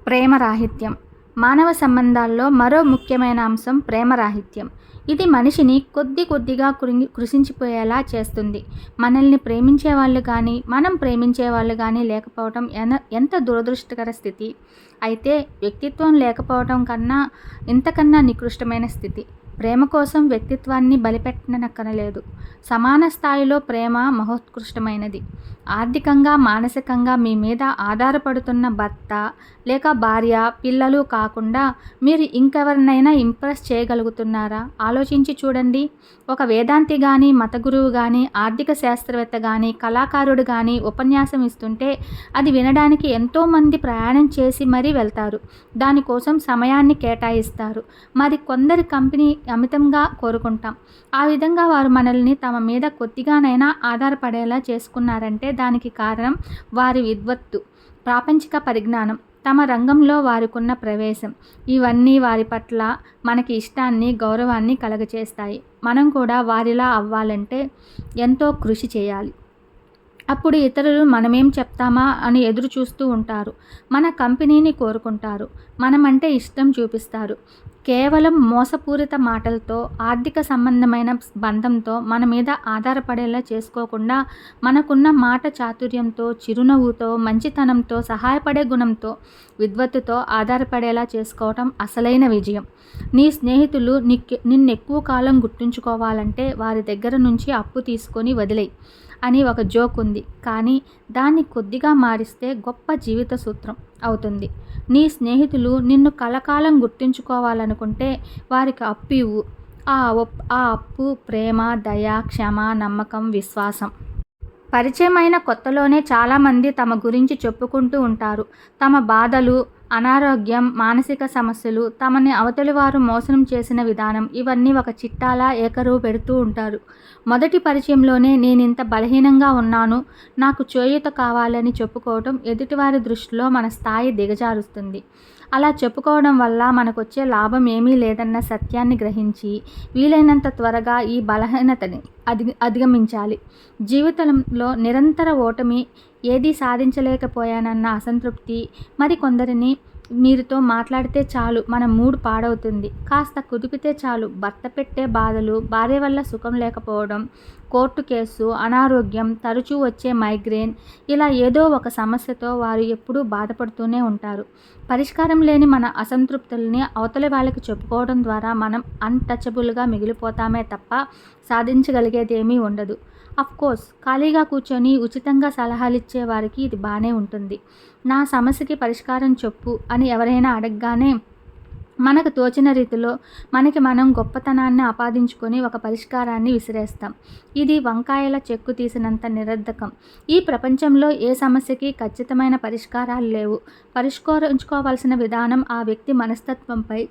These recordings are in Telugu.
ప్రేమరాహిత్యం. మానవ సంబంధాల్లో మరో ముఖ్యమైన అంశం ప్రేమరాహిత్యం. ఇది మనిషిని కొద్ది కొద్దిగా కృశించిపోయేలా చేస్తుంది. మనల్ని ప్రేమించేవాళ్ళు కానీ, మనం ప్రేమించేవాళ్ళు కానీ లేకపోవటం ఎంత దురదృష్టకర స్థితి. అయితే వ్యక్తిత్వం లేకపోవటం కన్నా ఇంతకన్నా నికృష్టమైన స్థితి. ప్రేమ కోసం వ్యక్తిత్వాన్ని బలిపెట్టనక్కరలేదు. సమాన స్థాయిలో ప్రేమ మహోత్కృష్టమైనది. ఆర్థికంగా, మానసికంగా మీ మీద ఆధారపడుతున్న భర్త లేక భార్య, పిల్లలు కాకుండా మీరు ఇంకెవరినైనా ఇంప్రెస్ చేయగలుగుతున్నారా? ఆలోచించి చూడండి. ఒక వేదాంతి కానీ, మత గురువు కానీ, ఆర్థిక శాస్త్రవేత్త కానీ, కళాకారుడు కానీ ఉపన్యాసం ఇస్తుంటే అది వినడానికి ఎంతోమంది ప్రయాణం చేసి మరీ వెళ్తారు. దానికోసం సమయాన్ని కేటాయిస్తారు. మరి కొందరి కంపెనీ అమితంగా కోరుకుంటాం. ఆ విధంగా వారు మనల్ని తమ మీద కొద్దిగానైనా ఆధారపడేలా చేసుకున్నారంటే దానికి కారణం వారి విద్వత్తు, ప్రాపంచిక పరిజ్ఞానం, తమ రంగంలో వారికున్న ప్రవేశం. ఇవన్నీ వారి పట్ల మనకి ఇష్టాన్ని, గౌరవాన్ని కలగచేస్తాయి. మనం కూడా వారిలా అవ్వాలంటే ఎంతో కృషి చేయాలి. అప్పుడు ఇతరులు మనమేం చెప్తామా అని ఎదురు చూస్తూ ఉంటారు. మన కంపెనీని కోరుకుంటారు. మనమంటే ఇష్టం చూపిస్తారు. కేవలం మోసపూరిత మాటలతో, ఆర్థిక సంబంధమైన బంధంతో మన మీద ఆధారపడేలా చేసుకోకుండా మనకున్న మాట చాతుర్యంతో, చిరునవ్వుతో, మంచితనంతో, సహాయపడే గుణంతో, విద్వత్తుతో ఆధారపడేలా చేసుకోవటం అసలైన విజయం. నీ స్నేహితులు నిన్నెక్కువ కాలం గుర్తుంచుకోవాలంటే వారి దగ్గర నుంచి అప్పు తీసుకొని వదిలేయి అని ఒక జోక్ ఉంది. కానీ దాన్ని కొద్దిగా మారిస్తే గొప్ప జీవిత సూత్రం అవుతుంది. నీ స్నేహితులు నిన్ను కలకాలం గుర్తుంచుకోవాలనుకుంటే వారికి అప్పు ఇవ్వు. ఆ అప్పు ప్రేమ, దయ, క్షమ, నమ్మకం, విశ్వాసం. పరిచయమైన కొత్తలోనే చాలామంది తమ గురించి చెప్పుకుంటూ ఉంటారు. తమ బాధలు, అనారోగ్యం, మానసిక సమస్యలు, తమని అవతలి వారు మోసం చేసిన విధానం ఇవన్నీ ఒక చిట్టాలా ఏకరువు పెడుతూ ఉంటారు. మొదటి పరిచయంలోనే నేనింత బలహీనంగా ఉన్నాను, నాకు చేయూత కావాలని చెప్పుకోవటం ఎదుటివారి దృష్టిలో మన స్థాయి దిగజారుస్తుంది. అలా చెప్పుకోవడం వల్ల మనకొచ్చే లాభం ఏమీ లేదన్న సత్యాన్ని గ్రహించి వీలైనంత త్వరగా ఈ బలహీనతని అధిగమించాలి. జీవితంలో నిరంతర ఓటమి, ఏదీ సాధించలేకపోయానన్న అసంతృప్తి, మరి కొందరిని మీరుతో మాట్లాడితే చాలు మన మూడ్ పాడవుతుంది, కాస్త కుదిపితే చాలు భర్త పెట్టే బాధలు, భార్య వల్ల సుఖం లేకపోవడం, కోర్టు కేసు, అనారోగ్యం, తరచూ వచ్చే మైగ్రేన్, ఇలా ఏదో ఒక సమస్యతో వారు ఎప్పుడూ బాధపడుతూనే ఉంటారు. పరిష్కారం లేని మన అసంతృప్తుల్ని అవతలి వాళ్ళకి చెప్పుకోవడం ద్వారా మనం అన్టచబుల్గా మిగిలిపోతామే తప్ప సాధించగలిగేదేమీ ఉండదు. అఫ్కోర్స్ ఖాళీగా కూర్చొని ఉచితంగా సలహాలిచ్చే వారికి ఇది బాగానే ఉంటుంది. నా సమస్యకి పరిష్కారం చెప్పు అని ఎవరైనా అడగగానే మనకు తోచిన రీతిలో మనకి మనం గొప్పతనాన్ని ఆపాదించుకొని ఒక పరిష్కారాన్ని విసిరేస్తాం. ఇది వంకాయల చెక్కు తీసినంత నిరర్ధకం. ఈ ప్రపంచంలో ఏ సమస్యకి ఖచ్చితమైన పరిష్కారాలు లేవు. పరిష్కరించుకోవాల్సిన విధానం ఆ వ్యక్తి మనస్తత్వంపై,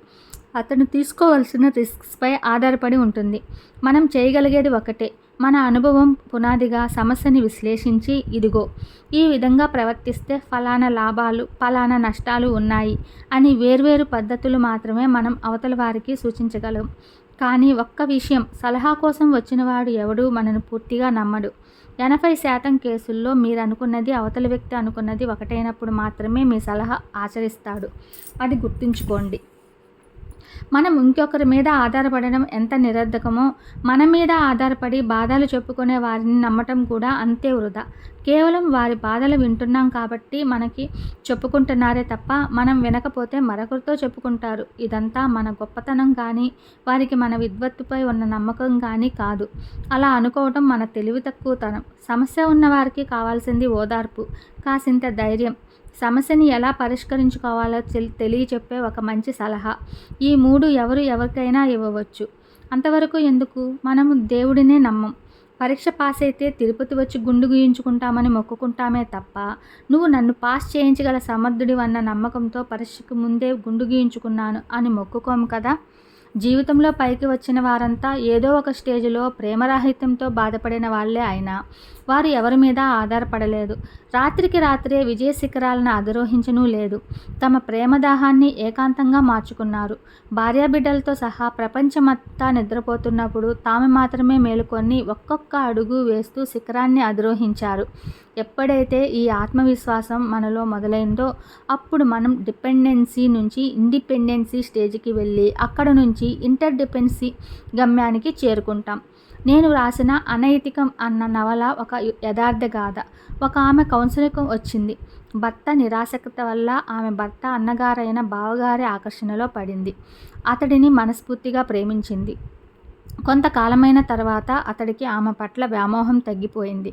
అతను తీసుకోవాల్సిన రిస్క్స్పై ఆధారపడి ఉంటుంది. మనం చేయగలిగేది ఒకటే, మన అనుభవం పునాదిగా సమస్యని విశ్లేషించి ఇదిగో ఈ విధంగా ప్రవర్తిస్తే ఫలానా లాభాలు, ఫలానా నష్టాలు ఉన్నాయి అని వేర్వేరు పద్ధతులు మాత్రమే మనం అవతల వారికి సూచించగలం. కానీ ఒక్క విషయం, సలహా కోసం వచ్చినవాడు ఎవడూ మనను పూర్తిగా నమ్మడు. 80% కేసుల్లో మీరు అనుకున్నది, అవతలి వ్యక్తి అనుకున్నది ఒకటైనప్పుడు మాత్రమే మీ సలహా ఆచరిస్తాడు. అది గుర్తుంచుకోండి. మనం ఇంకొకరి మీద ఆధారపడడం ఎంత నిరర్ధకమో, మన మీద ఆధారపడి బాధలు చెప్పుకునే వారిని నమ్మటం కూడా అంతే వృధా. కేవలం వారి బాధలు వింటున్నాం కాబట్టి మనకి చెప్పుకుంటున్నారే తప్ప మనం వినకపోతే మరొకరితో చెప్పుకుంటారు. ఇదంతా మన గొప్పతనం కానీ, వారికి మన విద్వత్తుపై ఉన్న నమ్మకం కానీ కాదు. అలా అనుకోవటం మన తెలివి తక్కువతనం. సమస్య ఉన్న వారికి కావాల్సింది ఓదార్పు, కాసింత ధైర్యం, సమస్యని ఎలా పరిష్కరించుకోవాలో తెలియచెప్పే ఒక మంచి సలహా. ఈ 3 ఎవరికైనా ఇవ్వవచ్చు. అంతవరకు ఎందుకు? మనము దేవుడినే నమ్మం. పరీక్ష పాస్ అయితే తిరుపతి వచ్చి గుండు గీయించుకుంటామని మొక్కుకుంటామే తప్ప నువ్వు నన్ను పాస్ చేయించగల సమర్థుడివన్న నమ్మకంతో పరీక్షకు ముందే గుండు గీయించుకున్నాను అని మొక్కుకోము కదా. జీవితంలో పైకి వచ్చిన వారంతా ఏదో ఒక స్టేజ్లో ప్రేమరాహిత్యంతో బాధపడిన వాళ్ళే అయినా వారు ఎవరి మీద ఆధారపడలేదు. రాత్రికి రాత్రే విజయ శిఖరాలను అధిరోహించనూ లేదు. తమ ప్రేమదాహాన్ని ఏకాంతంగా మార్చుకున్నారు. భార్యాబిడ్డలతో సహా ప్రపంచమంతా నిద్రపోతున్నప్పుడు తాము మాత్రమే మేలుకొని ఒక్కొక్క అడుగు వేస్తూ శిఖరాన్ని అధిరోహించారు. ఎప్పుడైతే ఈ ఆత్మవిశ్వాసం మనలో మొదలైందో అప్పుడు మనం డిపెండెన్సీ నుంచి ఇండిపెండెన్సీ స్టేజ్కి వెళ్ళి అక్కడ నుంచి ఇంటర్డిపెండెన్సీ గమ్యానికి చేరుకుంటాం. నేను రాసిన అనైతికం అన్న నవల ఒక యథార్థ గాథ. ఒక ఆమె కౌన్సిలింగ్కు వచ్చింది. భర్త నిరాసక్త వల్ల ఆమె భర్త అన్నగారైన బావగారి ఆకర్షణలో పడింది. అతడిని మనస్ఫూర్తిగా ప్రేమించింది. కొంతకాలమైన తర్వాత అతడికి ఆమె పట్ల వ్యామోహం తగ్గిపోయింది.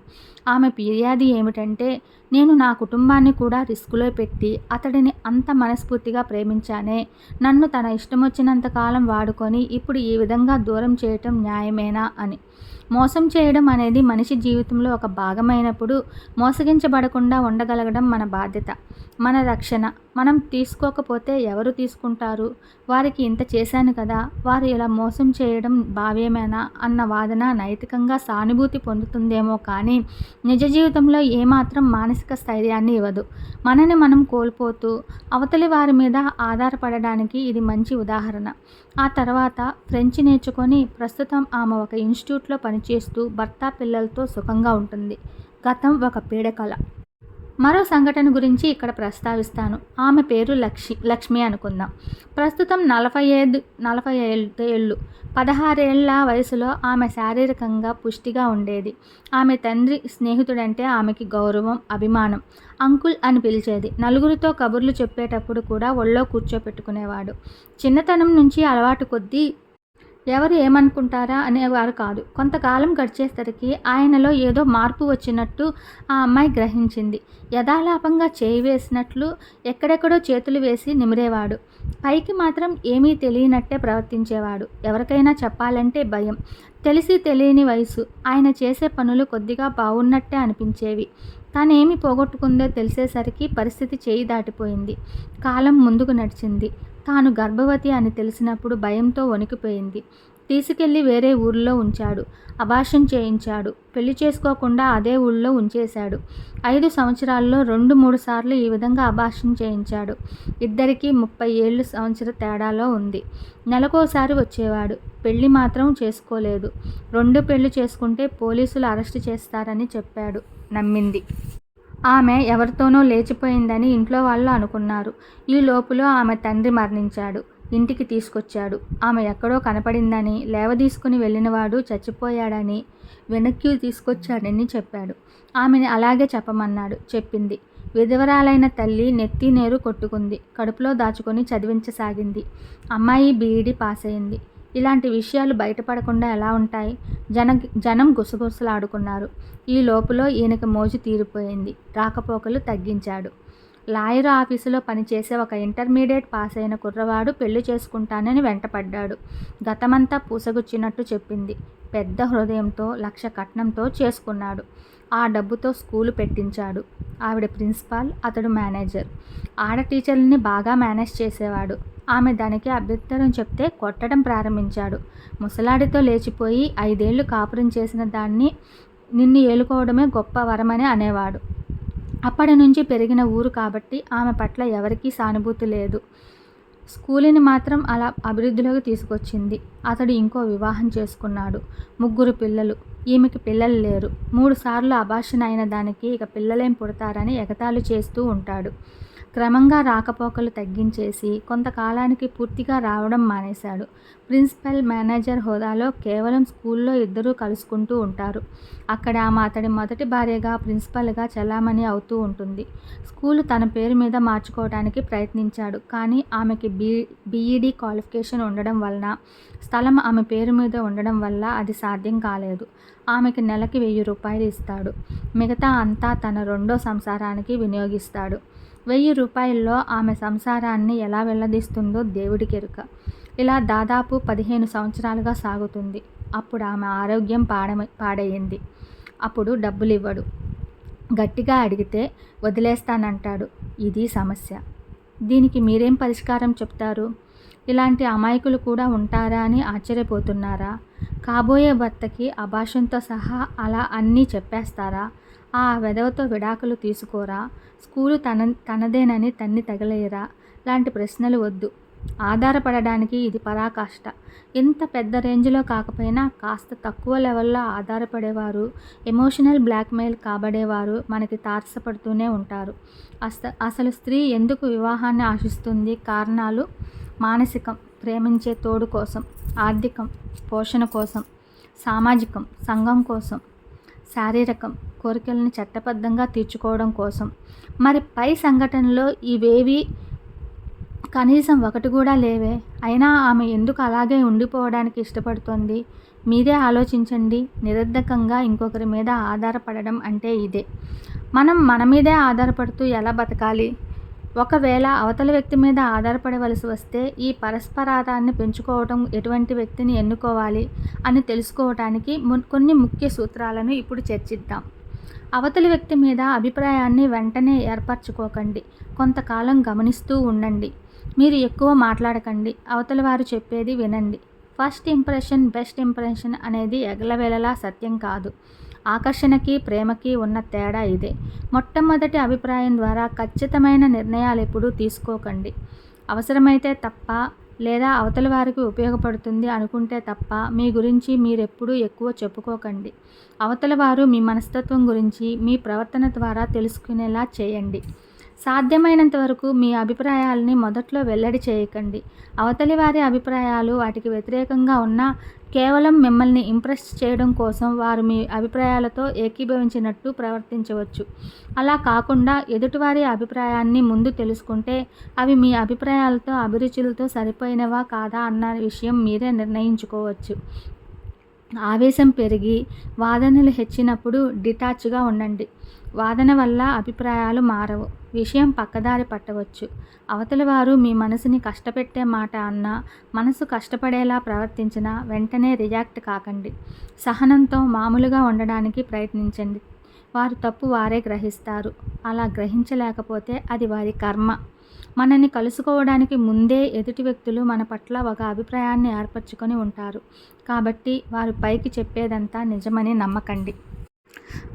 ఆమె ఫిర్యాదు ఏమిటంటే, నేను నా కుటుంబాన్ని కూడా రిస్కులో పెట్టి అతడిని అంత మనస్ఫూర్తిగా ప్రేమించానే. నన్ను తన ఇష్టమొచ్చినంతకాలం వాడుకొని ఇప్పుడు ఈ విధంగా దూరం చేయటం న్యాయమేనా అని. మోసం చేయడం అనేది మనిషి జీవితంలో ఒక భాగమైనప్పుడు మోసగించబడకుండా ఉండగలగడం మన బాధ్యత, మన రక్షణ. మనం తీసుకోకపోతే ఎవరు తీసుకుంటారు? వారికి ఇంత చేశాను కదా, వారు ఇలా మోసం చేయడం భావ్యమేనా అన్న వాదన నైతికంగా సానుభూతి పొందుతుందేమో కానీ నిజ జీవితంలో ఏమాత్రం మానసిక స్థైర్యాన్ని ఇవ్వదు. మనని మనం కోల్పోతూ అవతలి వారి మీద ఆధారపడడానికి ఇది మంచి ఉదాహరణ. ఆ తర్వాత ఫ్రెంచ్ నేర్చుకొని ప్రస్తుతం ఆమె ఒక ఇన్స్టిట్యూట్లో పనిచేస్తూ భర్త పిల్లలతో సుఖంగా ఉంటుంది. గతం ఒక పీడకల. మరో సంఘటన గురించి ఇక్కడ ప్రస్తావిస్తాను. ఆమె పేరు లక్ష్మి అనుకుందాం. ప్రస్తుతం 45 ఏళ్ళు. 16 ఏళ్ల వయసులో ఆమె శారీరకంగా పుష్టిగా ఉండేది. ఆమె తండ్రి స్నేహితుడంటే ఆమెకి గౌరవం, అభిమానం. అంకుల్ అని పిలిచేది. నలుగురితో కబుర్లు చెప్పేటప్పుడు కూడా ఒళ్ళో కూర్చోపెట్టుకునేవాడు. చిన్నతనం నుంచి అలవాటు కొద్దీ ఎవరు ఏమనుకుంటారా అనేవారు కాదు. కొంతకాలం గడిచేసరికి ఆయనలో ఏదో మార్పు వచ్చినట్టు ఆ అమ్మాయి గ్రహించింది. యథాలాపంగా చేయి వేసినట్లు ఎక్కడెక్కడో చేతులు వేసి నిమిరేవాడు. పైకి మాత్రం ఏమీ తెలియనట్టే ప్రవర్తించేవాడు. ఎవరికైనా చెప్పాలంటే భయం. తెలిసి తెలియని వయసు. ఆయన చేసే పనులు కొద్దిగా బాగున్నట్టే అనిపించేవి. తానేమి పోగొట్టుకుందో తెలిసేసరికి పరిస్థితి చేయి దాటిపోయింది. కాలం ముందుకు నడిచింది. తాను గర్భవతి అని తెలిసినప్పుడు భయంతో వణికిపోయింది. తీసుకెళ్లి వేరే ఊరిలో ఉంచాడు. అబార్షన్ చేయించాడు. పెళ్లి చేసుకోకుండా అదే ఊళ్ళో ఉంచేశాడు. 5 సంవత్సరాల్లో 2-3 సార్లు ఈ విధంగా అబార్షన్ చేయించాడు. ఇద్దరికీ 30 సంవత్సర తేడాలో ఉంది. నెలకోసారి వచ్చేవాడు. పెళ్లి మాత్రం చేసుకోలేదు. 2 పెళ్లి చేసుకుంటే పోలీసులు అరెస్టు చేస్తారని చెప్పాడు. నమ్మింది. ఆమె ఎవరితోనో లేచిపోయిందని ఇంట్లో వాళ్ళు అనుకున్నారు. ఈ లోపులో ఆమె తండ్రి మరణించాడు. ఇంటికి తీసుకొచ్చాడు. ఆమె ఎక్కడో కనపడిందని, లేవదీసుకుని వెళ్ళినవాడు చచ్చిపోయాడని, వెనక్కి తీసుకొచ్చాడని చెప్పాడు. ఆమెని అలాగే చెప్పమన్నాడు. చెప్పింది. విధవరాలైన తల్లి నెత్తి నేరు కొట్టుకుంది. కడుపులో దాచుకొని చదివించసాగింది. అమ్మాయి బీఈడీ పాస్ అయింది. ఇలాంటి విషయాలు బయటపడకుండా ఎలా ఉంటాయి? జనం గుసగుసలాడుకున్నారు. ఈ లోపులో ఈయనకి మోజు తీరిపోయింది. రాకపోకలు తగ్గించాడు. లాయర్ ఆఫీసులో పనిచేసే ఒక ఇంటర్మీడియట్ పాస్ అయిన కుర్రవాడు పెళ్లి చేసుకుంటానని వెంటపడ్డాడు. గతమంతా పూసగుచ్చినట్టు చెప్పింది. పెద్ద హృదయంతో 1,00,000 కట్నంతో చేసుకున్నాడు. ఆ డబ్బుతో స్కూలు పెట్టించాడు. ఆవిడ ప్రిన్సిపాల్, అతడు మేనేజర్. ఆడ టీచర్లని బాగా మేనేజ్ చేసేవాడు. ఆమె దానికి అభ్యంతరం చెప్తే కొట్టడం ప్రారంభించాడు. ముసలాడితో లేచిపోయి 5 ఏళ్లు కాపురం చేసిన దాన్ని నిన్ను ఏలుకోవడమే గొప్ప వరమని అనేవాడు. అప్పటి నుంచి పెరిగిన ఊరు కాబట్టి ఆమె పట్ల ఎవరికీ సానుభూతి లేదు. స్కూలుని మాత్రం అలా అభివృద్ధిలోకి తీసుకొచ్చింది. అతడు ఇంకో వివాహం చేసుకున్నాడు. 3 పిల్లలు. ఈమెకి పిల్లలు లేరు. 3 సార్లు అబార్షన్ అయిన దానికి ఇక పిల్లలేం పుడతారని ఎగతాళి చేస్తూ ఉంటాడు. క్రమంగా రాకపోకలు తగ్గించేసి కొంతకాలానికి పూర్తిగా రావడం మానేశాడు. ప్రిన్సిపల్, మేనేజర్ హోదాలో కేవలం స్కూల్లో ఇద్దరూ కలుసుకుంటూ ఉంటారు. అక్కడ ఆమె అతడి మొదటి భార్యగా, ప్రిన్సిపల్గా చలామణి అవుతూ ఉంటుంది. స్కూలు తన పేరు మీద మార్చుకోవడానికి ప్రయత్నించాడు. కానీ ఆమెకి బీఈడీ క్వాలిఫికేషన్ ఉండడం వలన, స్థలం ఆమె పేరు మీద ఉండడం వల్ల అది సాధ్యం కాలేదు. ఆమెకి నెలకి 1,000 రూపాయలు ఇస్తాడు. మిగతా అంతా తన రెండో సంసారానికి వినియోగిస్తాడు. 1,000 రూపాయల్లో ఆమె సంసారాన్ని ఎలా వెళ్లదీస్తుందో దేవుడికెరుక. ఇలా దాదాపు 15 సంవత్సరాలుగా సాగుతుంది. అప్పుడు ఆమె ఆరోగ్యం పాడయింది. అప్పుడు డబ్బులివ్వడు. గట్టిగా అడిగితే వదిలేస్తానంటాడు. ఇది సమస్య. దీనికి మీరేం పరిష్కారం చెప్తారు? ఇలాంటి అమాయకులు కూడా ఉంటారా అని ఆశ్చర్యపోతున్నారా? కాబోయే భర్తకి అబార్షన్తో సహా అలా అన్నీ చెప్పేస్తారా? ఆ వెధవతో విడాకులు తీసుకోరా? స్కూలు తనదేనని తన్ని తగలేయరా? లాంటి ప్రశ్నలు వద్దు. ఆధారపడడానికి ఇది పరాకాష్ట. ఇంత పెద్ద రేంజ్లో కాకపోయినా కాస్త తక్కువ లెవెల్లో ఆధారపడేవారు, ఎమోషనల్ బ్లాక్మెయిల్ కాబడేవారు మనకి తారసపడుతూనే ఉంటారు. అసలు స్త్రీ ఎందుకు వివాహాన్ని ఆశిస్తుంది? కారణాలు: మానసికం, ప్రేమించే తోడు కోసం; ఆర్థికం, పోషణ కోసం; సామాజికం, సంఘం కోసం; శారీరకం, కోరికల్ని చట్టబద్ధంగా తీర్చుకోవడం కోసం. మరి పై సంఘటనలో ఇవేవి కనీసం ఒకటి కూడా లేవే. అయినా ఆమె ఎందుకు అలాగే ఉండిపోవడానికి ఇష్టపడుతోంది? మీరే ఆలోచించండి. నిరర్ధకంగా ఇంకొకరి మీద ఆధారపడడం అంటే ఇదే. మనం మన మీదే ఆధారపడుతూ ఎలా బతకాలి? ఒకవేళ అవతల వ్యక్తి మీద ఆధారపడవలసి వస్తే ఈ పరస్పరాదాన్ని పెంచుకోవటం, ఎటువంటి వ్యక్తిని ఎన్నుకోవాలి అని తెలుసుకోవటానికి కొన్ని ముఖ్య సూత్రాలను ఇప్పుడు చర్చిద్దాం. అవతలి వ్యక్తి మీద అభిప్రాయాన్ని వెంటనే ఏర్పరచుకోకండి. కొంతకాలం గమనిస్తూ ఉండండి. మీరు ఎక్కువ మాట్లాడకండి. అవతలి వారు చెప్పేది వినండి. ఫస్ట్ ఇంప్రెషన్ బెస్ట్ ఇంప్రెషన్ అనేది ఎగలవేళలా సత్యం కాదు. ఆకర్షణకి, ప్రేమకి ఉన్న తేడా ఇదే. మొట్టమొదటి అభిప్రాయం ద్వారా ఖచ్చితమైన నిర్ణయాలు ఎప్పుడూ తీసుకోకండి. అవసరమైతే తప్ప, లేదా అవతలి వారికి ఉపయోగపడుతుంది అనుకుంటే తప్ప మీ గురించి మీరెప్పుడూ ఎక్కువ చెప్పుకోకండి. అవతలి వారు మీ మనస్తత్వం గురించి మీ ప్రవర్తన ద్వారా తెలుసుకునేలా చేయండి. సాధ్యమైనంత వరకు మీ అభిప్రాయాలని మొదట్లో వెల్లడి చేయకండి. అవతలి వారి అభిప్రాయాలు వాటికి వ్యతిరేకంగా ఉన్నా కేవలం మిమ్మల్ని ఇంప్రెస్ చేయడం కోసం వారు మీ అభిప్రాయాలతో ఏకీభవించినట్టు ప్రవర్తించవచ్చు. అలా కాకుండా ఎదుటివారి అభిప్రాయాన్ని ముందు తెలుసుకుంటే అవి మీ అభిప్రాయాలతో, అభిరుచులతో సరిపోయినవా కాదా అన్న విషయం మీరే నిర్ణయించుకోవచ్చు. ఆవేశం పెరిగి వాదనలు హెచ్చినప్పుడు డిటాచ్గా ఉండండి. వాదన వల్ల అభిప్రాయాలు మారవు. విషయం పక్కదారి పట్టవచ్చు. అవతలి వారు మీ మనసుని కష్టపెట్టే మాట అన్నా, మనసు కష్టపడేలా ప్రవర్తించినా వెంటనే రియాక్ట్ కాకండి. సహనంతో మామూలుగా ఉండడానికి ప్రయత్నించండి. వారు తప్పు వారే గ్రహిస్తారు. అలా గ్రహించలేకపోతే అది వారి కర్మ. మనల్ని కలుసుకోవడానికి ముందే ఎదుటి వ్యక్తులు మన పట్ల ఒక అభిప్రాయాన్ని ఏర్పరచుకొని ఉంటారు. కాబట్టి వారు పైకి చెప్పేదంతా నిజమని నమ్మకండి.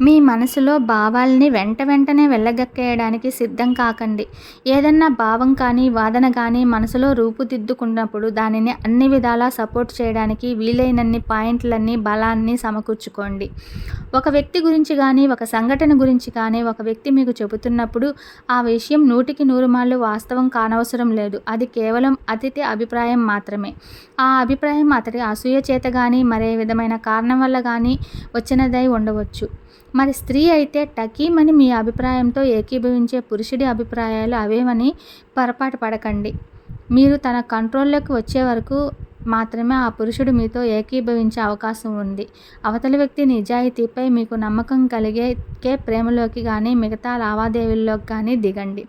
మీ మనసులో భావాల్ని వెంటనే వెళ్ళగక్కేయడానికి సిద్ధం కాకండి. ఏదన్నా భావం కానీ, వాదన కానీ మనసులో రూపుదిద్దుకున్నప్పుడు దానిని అన్ని విధాలా సపోర్ట్ చేయడానికి వీలైనన్ని పాయింట్లన్నీ, బలాన్ని సమకూర్చుకోండి. ఒక వ్యక్తి గురించి కానీ, ఒక సంఘటన గురించి కానీ ఒక వ్యక్తి మీకు చెబుతున్నప్పుడు ఆ విషయం 100కి 100 మార్లు వాస్తవం కానవసరం లేదు. అది కేవలం అతిథి అభిప్రాయం మాత్రమే. ఆ అభిప్రాయం అతడి అసూయ చేత కానీ, మరే విధమైన కారణం వల్ల కానీ వచ్చినదై ఉండవచ్చు. మరి స్త్రీ అయితే టకీమని మీ అభిప్రాయంతో ఏకీభవించే పురుషుడి అభిప్రాయాలు అవేమని పొరపాటు పడకండి. మీరు తన కంట్రోల్లోకి వచ్చే వరకు మాత్రమే ఆ పురుషుడు మీతో ఏకీభవించే అవకాశం ఉంది. అవతలి వ్యక్తి నిజాయితీపై మీకు నమ్మకం కలిగే ప్రేమలోకి కానీ, మిగతా లావాదేవీల్లోకి కానీ దిగండి.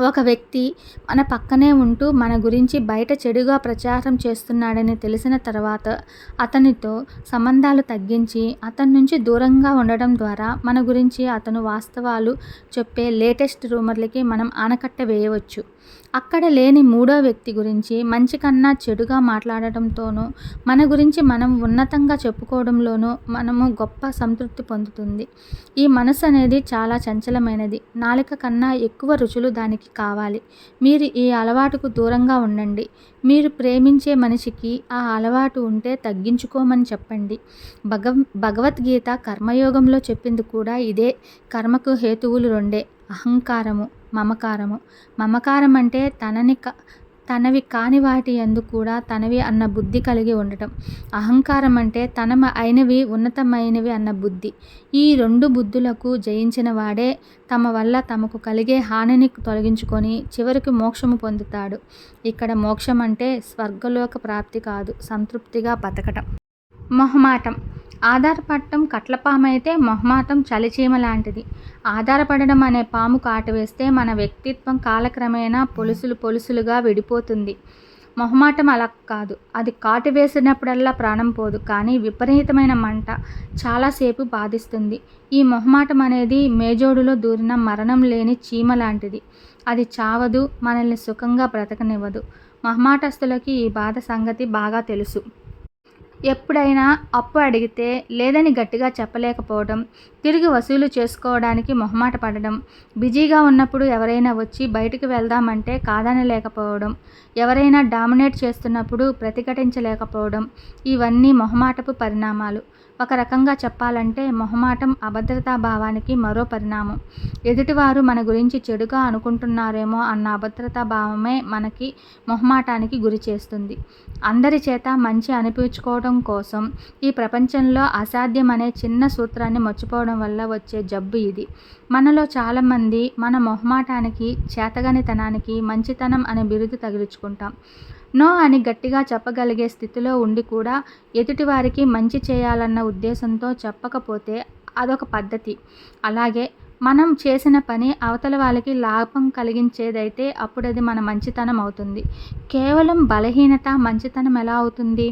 ఒక వ్యక్తి మన పక్కనే ఉంటూ మన గురించి బయట చెడుగా ప్రచారం చేస్తున్నాడని తెలిసిన తర్వాత అతనితో సంబంధాలు తగ్గించి అతని నుంచి దూరంగా ఉండడం ద్వారా మన గురించి అతను వాస్తవాలు చెప్పే లేటెస్ట్ రూమర్లకి మనం ఆనకట్ట వేయవచ్చు. అక్కడ లేని మూడో వ్యక్తి గురించి మంచి కన్నా చెడుగా మాట్లాడటంతోనూ, మన గురించి మనం ఉన్నతంగా చెప్పుకోవడంలోనూ మనము గొప్ప సంతృప్తి పొందుతుంది. ఈ మనసు అనేది చాలా చంచలమైనది. నాలుక కన్నా ఎక్కువ రుచులు దానికి కావాలి. మీరు ఈ అలవాటుకు దూరంగా ఉండండి. మీరు ప్రేమించే మనిషికి ఆ అలవాటు ఉంటే తగ్గించుకోమని చెప్పండి. భగవద్గీత కర్మయోగంలో చెప్పింది కూడా ఇదే. కర్మకు హేతువులు రెండే: అహంకారము, మమకారము. మమకారం అంటే తనవి కాని వాటి యందు కూడా తనవి అన్న బుద్ధి కలిగి ఉండటం. అహంకారం అంటే అయినవి ఉన్నతమైనవి అన్న బుద్ధి. ఈ 2 బుద్ధులకు జయించిన వాడే తమ వల్ల తమకు కలిగే హానిని తొలగించుకొని చివరికి మోక్షము పొందుతాడు. ఇక్కడ మోక్షం అంటే స్వర్గలోక ప్రాప్తి కాదు, సంతృప్తిగా బతకటం. మొహమాటం. ఆధారపడటం కట్లపామైతే మొహమాటం చలిచీమ లాంటిది. ఆధారపడడం అనే పాము కాటు వేస్తే మన వ్యక్తిత్వం కాలక్రమేణా పొలుసులుగా విడిపోతుంది. మొహమాటం అలా కాదు. అది కాటు వేసినప్పుడల్లా ప్రాణం పోదు, కానీ విపరీతమైన మంట చాలాసేపు బాధిస్తుంది. ఈ మొహమాటం అనేది మేజోడులో దూరిన మరణం లేని చీమ లాంటిది. అది చావదు, మనల్ని సుఖంగా బ్రతకనివ్వదు. మొహమాటస్తులకి ఈ బాధ సంగతి బాగా తెలుసు. ఎప్పుడైనా అప్పు అడిగితే లేదని గట్టిగా చెప్పలేకపోవడం, తిరిగి వసూలు చేసుకోవడానికి మొహమాట పడడం, బిజీగా ఉన్నప్పుడు ఎవరైనా వచ్చి బయటికి వెళ్దామంటే కాదనలేకపోవడం, ఎవరైనా డామినేట్ చేస్తున్నప్పుడు ప్రతిఘటించలేకపోవడం, ఇవన్నీ మొహమాటపు పరిణామాలు. ఒక రకంగా చెప్పాలంటే మొహమాటం అభద్రతా భావానికి మరో పరిణామం. ఎదుటివారు మన గురించి చెడుగా అనుకుంటున్నారేమో అన్న అభద్రతా భావమే మనకి మొహమాటానికి గురి చేస్తుంది. అందరి చేత మంచి అనిపించుకోవడం కోసం ఈ ప్రపంచంలో అసాధ్యం అనే చిన్న సూత్రాన్ని మర్చిపోవడం వల్ల వచ్చే జబ్బు ఇది. మనలో చాలామంది మన మొహమాటానికి, చేతగానితనానికి మంచితనం అనే బిరుదు తగిలించుకుంటాం. నో అని గట్టిగా చెప్పగలిగే స్థితిలో ఉండి కూడా ఎదుటివారికి మంచి చేయాలన్న ఉద్దేశంతో చెప్పకపోతే అదొక పద్ధతి. అలాగే మనం చేసిన పని అవతల వాళ్ళకి లాభం కలిగించేదైతే అప్పుడది మన మంచితనం అవుతుంది. కేవలం బలహీనత మంచితనం ఎలా అవుతుంది?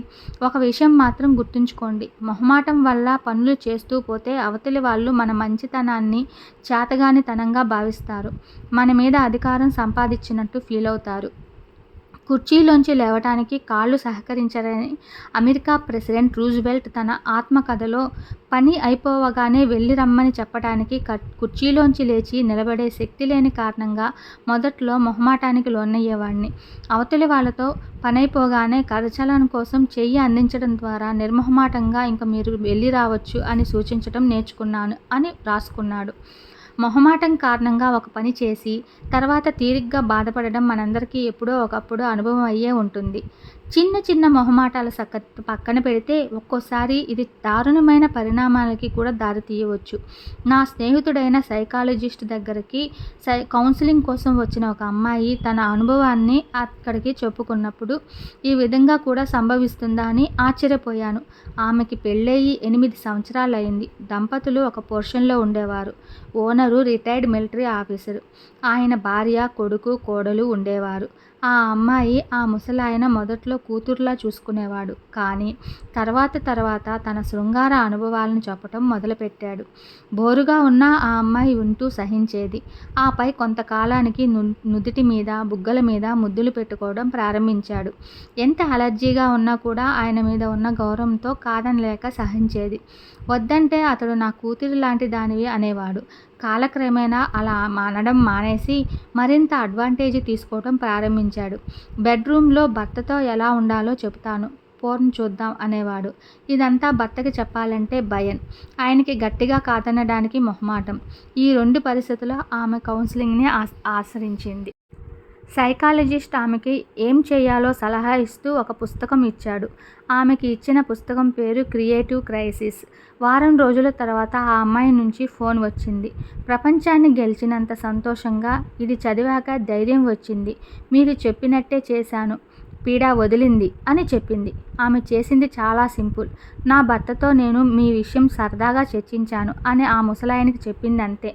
ఒక విషయం మాత్రం గుర్తుంచుకోండి. మొహమాటం వల్ల పనులు చేస్తూ పోతే అవతలి వాళ్ళు మన మంచితనాన్ని చేతగానితనంగా భావిస్తారు. మన మీద అధికారం సంపాదించినట్టు ఫీల్ అవుతారు. కుర్చీలోంచి లేవటానికి కాళ్ళు సహకరించరని అమెరికా ప్రెసిడెంట్ రూజ్వెల్ట్ తన ఆత్మకథలో పని అయిపోవగానే వెళ్ళి రమ్మని చెప్పటానికి కుర్చీలోంచి లేచి నిలబడే శక్తి లేని కారణంగా మొదట్లో మొహమాటానికి లోనయ్యేవాడిని. అవతలి వాళ్ళతో పనైపోగానే కరచాలనం కోసం చెయ్యి అందించడం ద్వారా నిర్మొహమాటంగా ఇంక మీరు వెళ్ళి రావచ్చు అని సూచించడం నేర్చుకున్నాను అని రాసుకున్నాడు. మొహమాటం కారణంగా ఒక పని చేసి తర్వాత తీరిగ్గా బాధపడడం మనందరికీ ఎప్పుడో ఒకప్పుడు అనుభవం అయ్యే ఉంటుంది. చిన్న చిన్న మొహమాటాల పక్కన పెడితే ఒక్కోసారి ఇది దారుణమైన పరిణామాలకి కూడా దారితీయవచ్చు. నా స్నేహితుడైన సైకాలజిస్ట్ దగ్గరికి కౌన్సిలింగ్ కోసం వచ్చిన ఒక అమ్మాయి తన అనుభవాన్ని అక్కడికి చెప్పుకున్నప్పుడు ఈ విధంగా కూడా సంభవిస్తుందా అని ఆశ్చర్యపోయాను. ఆమెకి పెళ్ళయి 8 సంవత్సరాలు అయింది. దంపతులు ఒక పోర్షన్లో ఉండేవారు. Owner retired military officer. ఆయన భార్య, కొడుకు, కోడలు ఉండేవారు. ఆ అమ్మాయి ఆ ముసలాయన మొదట్లో కూతురులా చూసుకునేవాడు. కానీ తర్వాత తన శృంగార అనుభవాలను చెప్పటం మొదలుపెట్టాడు. బోరుగా ఉన్న ఆ అమ్మాయి వింటూ సహించేది. ఆపై కొంతకాలానికి నుదిటి మీద, బుగ్గల మీద ముద్దులు పెట్టుకోవడం ప్రారంభించాడు. ఎంత అలర్జీగా ఉన్నా కూడా ఆయన మీద ఉన్న గౌరవంతో కాదనలేక సహించేది. వద్దంటే అతడు నా కూతురు లాంటి దానివి అనేవాడు. కాలక్రమేణా అలా అనడం మానేసి మరింత అడ్వాంటేజ్ తీసుకోవడం ప్రారంభించాడు. బెడ్రూమ్లో భర్తతో ఎలా ఉండాలో చెబుతాను, పోర్న్ చూద్దాం అనేవాడు. ఇదంతా భర్తకి చెప్పాలంటే భయం. ఆయనకి గట్టిగా కాదనడానికి మొహమాటం. ఈ 2 పరిస్థితుల్లో ఆమె కౌన్సిలింగ్ని ఆశ్రయించింది. సైకాలజిస్ట్ ఆమెకి ఏం చేయాలో సలహా ఇస్తూ ఒక పుస్తకం ఇచ్చాడు. ఆమెకి ఇచ్చిన పుస్తకం పేరు క్రియేటివ్ క్రైసిస్. వారం రోజుల తర్వాత ఆ అమ్మాయి నుంచి ఫోన్ వచ్చింది. ప్రపంచాన్ని గెలిచినంత సంతోషంగా. ఇది చదివాక ధైర్యం వచ్చింది. మీరు చెప్పినట్టే చేశాను, పీడ వదిలింది అని చెప్పింది. ఆమె చేసింది చాలా సింపుల్. నా భర్తతో నేను మీ విషయం సరదాగా చర్చించాను అని ఆ ముసలాయనకి చెప్పింది అంతే.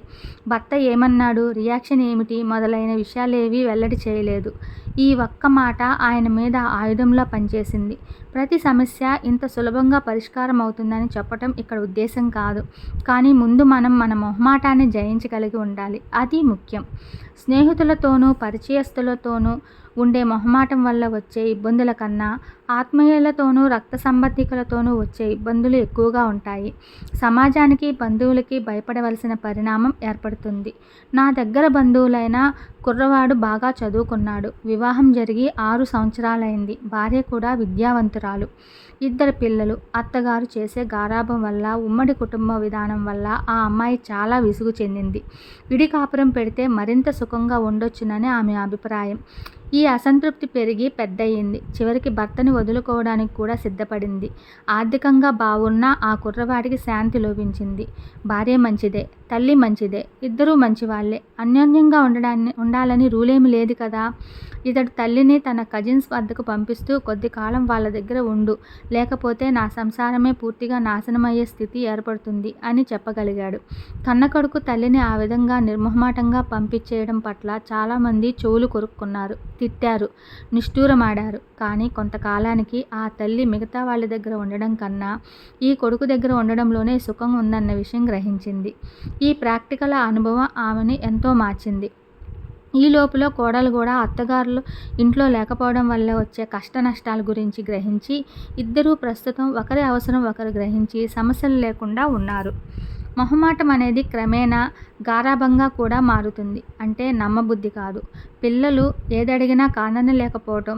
భర్త ఏమన్నాడు, రియాక్షన్ ఏమిటి మొదలైన విషయాలేవీ వెల్లడి చేయలేదు. ఈ ఒక్క మాట ఆయన మీద ఆయుధంలా పనిచేసింది. ప్రతి సమస్య ఇంత సులభంగా పరిష్కారం అవుతుందని చెప్పటం ఇక్కడ ఉద్దేశం కాదు. కానీ ముందు మనం మన మొహమాటాన్ని జయించగలిగి ఉండాలి. అది ముఖ్యం. స్నేహితులతోనూ పరిచయస్తులతోనూ ఉండే మొహమాటం వల్ల వచ్చే ఇబ్బందుల కన్నా ఆత్మీయులతోనూ రక్త సంబంధికులతోనూ వచ్చే ఇబ్బందులు ఎక్కువగా ఉంటాయి. సమాజానికి, బంధువులకి భయపడవలసిన పరిణామం ఏర్పడుతుంది. నా దగ్గర బంధువులైన కుర్రవాడు బాగా చదువుకున్నాడు. వివాహం జరిగి 6 సంవత్సరాలైంది. భార్య కూడా విద్యావంతురాలు. 2 పిల్లలు. అత్తగారు చేసే గారాబం వల్ల, ఉమ్మడి కుటుంబ విధానం వల్ల ఆ అమ్మాయి చాలా విసుగు చెందింది. విడి కాపురం పెడితే మరింత సుఖంగా ఉండొచ్చునని ఆమె అభిప్రాయం. ఈ అసంతృప్తి పెరిగి పెద్దయింది. చివరికి భర్తని వదులుకోవడానికి కూడా సిద్ధపడింది. ఆర్థికంగా బాగున్న ఆ కుర్రవాడికి శాంతి లోపించింది. భార్య మంచిదే, తల్లి మంచిదే, ఇద్దరూ మంచివాళ్లే. అన్యోన్యంగా ఉండాలని రూలేమి లేదు కదా. ఇతడు తల్లిని తన కజిన్స్ వద్దకు పంపిస్తూ కొద్ది కాలం వాళ్ళ దగ్గర ఉండు, లేకపోతే నా సంసారమే పూర్తిగా నాశనమయ్యే స్థితి ఏర్పడుతుంది అని చెప్పగలిగాడు. కన్నకొడుకు తల్లిని ఆ విధంగా నిర్మొహమాటంగా పంపించేయడం పట్ల చాలామంది చెవులు కొరుక్కున్నారు, తిట్టారు, నిష్ఠూరమాడారు. కానీ కొంతకాలానికి ఆ తల్లి మిగతా వాళ్ళ దగ్గర ఉండడం కన్నా ఈ కొడుకు దగ్గర ఉండడంలోనే సుఖం ఉందన్న విషయం గ్రహించింది. ఈ ప్రాక్టికల్ అనుభవం ఆమెని ఎంతో మార్చింది. ఈ లోపులో కోడలు కూడా అత్తగారులు ఇంట్లో లేకపోవడం వల్ల వచ్చే కష్ట నష్టాల గురించి గ్రహించి ఇద్దరూ ప్రస్తుతం ఒకరి అవసరం ఒకరు గ్రహించి సమస్యలు లేకుండా ఉన్నారు. మొహమాటం అనేది క్రమేణా గారాబంగా కూడా మారుతుంది. అంటే నమ్మబుద్ధి కాదు. పిల్లలు ఏదడిగినా కాదనలేకపోవటం,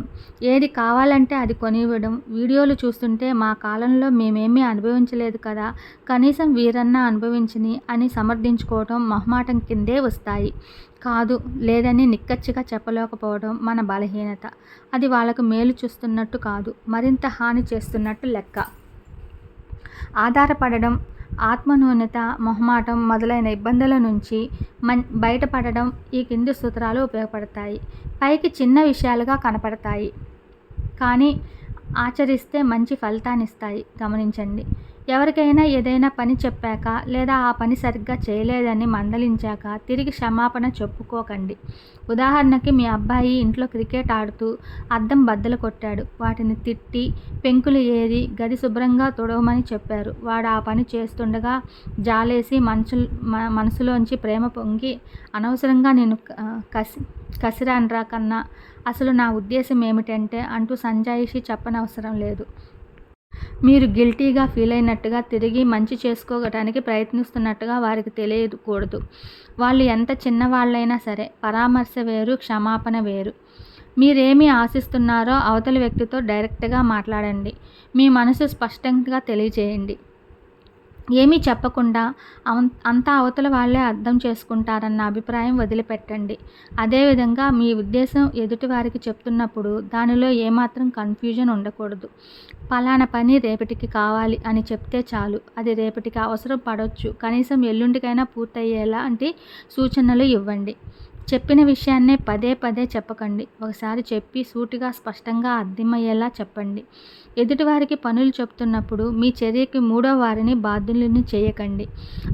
ఏది కావాలంటే అది కొనివ్వడం, వీడియోలు చూస్తుంటే మా కాలంలో మేమేమీ అనుభవించలేదు కదా, కనీసం వీరన్నా అనుభవించని అని సమర్థించుకోవటం మొహమాటం కిందే వస్తాయి. కాదు, లేదని నిక్కచ్చిగా చెప్పలేకపోవడం మన బలహీనత. అది వాళ్ళకు మేలు చూస్తున్నట్టు కాదు, మరింత హాని చేస్తున్నట్టు లెక్క. ఆధారపడడం, ఆత్మన్యూనత, మొహమాటం మొదలైన ఇబ్బందుల నుంచి బయటపడడం ఈ కింది సూత్రాలు ఉపయోగపడతాయి. పైకి చిన్న విషయాలుగా కనపడతాయి, కానీ ఆచరిస్తే మంచి ఫలితాన్నిస్తాయి. గమనించండి. ఎవరికైనా ఏదైనా పని చెప్పాక లేదా ఆ పని సరిగ్గా చేయలేదని మందలించాక తిరిగి క్షమాపణ చెప్పుకోకండి. ఉదాహరణకి మీ అబ్బాయి ఇంట్లో క్రికెట్ ఆడుతూ అద్దం బద్దలు కొట్టాడు. వాటిని తిట్టి పెంకులు ఏరి గది శుభ్రంగా తుడవమని చెప్పారు. వాడు ఆ పని చేస్తుండగా జాలేసి మనసులోంచి ప్రేమ పొంగి అనవసరంగా నేను కసిరాన్రా కన్నా, అసలు నా ఉద్దేశం ఏమిటంటే అంటూ సంజాయిషి చెప్పనవసరం లేదు. మీరు గిల్టీగా ఫీల్ అయినట్టుగా తిరిగి మంచి చేసుకోవడానికి ప్రయత్నిస్తున్నట్టుగా వారికి తెలియకూడదు. వాళ్ళు ఎంత చిన్నవాళ్ళైనా సరే. పరామర్శ వేరు, క్షమాపణ వేరు. మీరేమి ఆశిస్తున్నారో అవతలి వ్యక్తితో డైరెక్ట్గా మాట్లాడండి. మీ మనసు స్పష్టంగా తెలియజేయండి. ఏమీ చెప్పకుండా అంతా అవతల వాళ్ళే అర్థం చేసుకుంటారన్న అభిప్రాయం వదిలిపెట్టండి. అదేవిధంగా మీ ఉద్దేశం ఎదుటివారికి చెప్తున్నప్పుడు దానిలో ఏమాత్రం కన్ఫ్యూజన్ ఉండకూడదు. పలానా పని రేపటికి కావాలి అని చెప్తే చాలు. అది రేపటికి అవసరం పడవచ్చు, కనీసం ఎల్లుండికైనా పూర్తయ్యేలాంటి సూచనలు ఇవ్వండి. చెప్పిన విషయాన్నే పదే పదే చెప్పకండి. ఒకసారి చెప్పి సూటిగా స్పష్టంగా అర్థమయ్యేలా చెప్పండి. ఎదుటివారికి పనులు చెప్తున్నప్పుడు మీ చర్యకి మూడో వారిని బాధ్యులని చేయకండి.